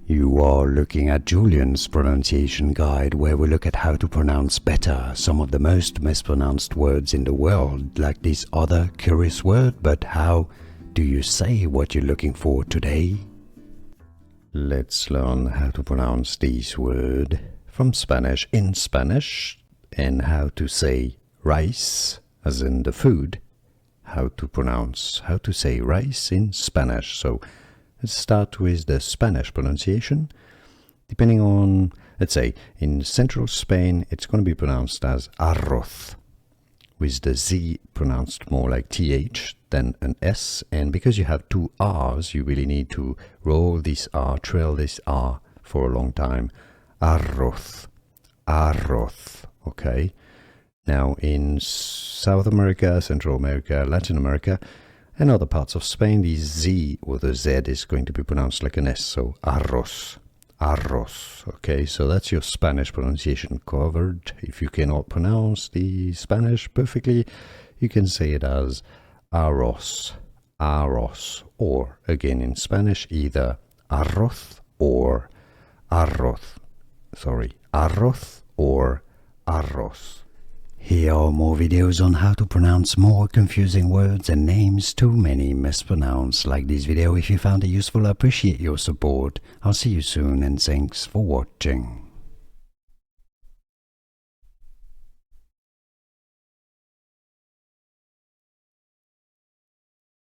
You are looking at Julian's pronunciation guide, where we look at how to pronounce better some of the most mispronounced words in the world, like this other curious word. But how do you say what you're looking for today? Let's learn how to pronounce this word from Spanish in Spanish, and how to say rice, as in the food. How to say rice in Spanish. So let's start with the Spanish pronunciation. Depending on, let's say, in central Spain, it's going to be pronounced as arroz, with the Z pronounced more like TH than an S. And because you have two R's, you really need to roll this R, trail this R for a long time. Arroz, arroz, okay? Now in South America, Central America, Latin America, and other parts of Spain, the Z or the Z is going to be pronounced like an S, so arroz, arroz. Okay, so that's your Spanish pronunciation covered. If you cannot pronounce the Spanish perfectly, you can say it as arroz, arroz, or again in Spanish, either arroz or arroz. Sorry, arroz or arroz. Here are more videos on how to pronounce more confusing words and names too many mispronounced. Like this video if you found it useful. I appreciate your support. I'll see you soon, and thanks for watching.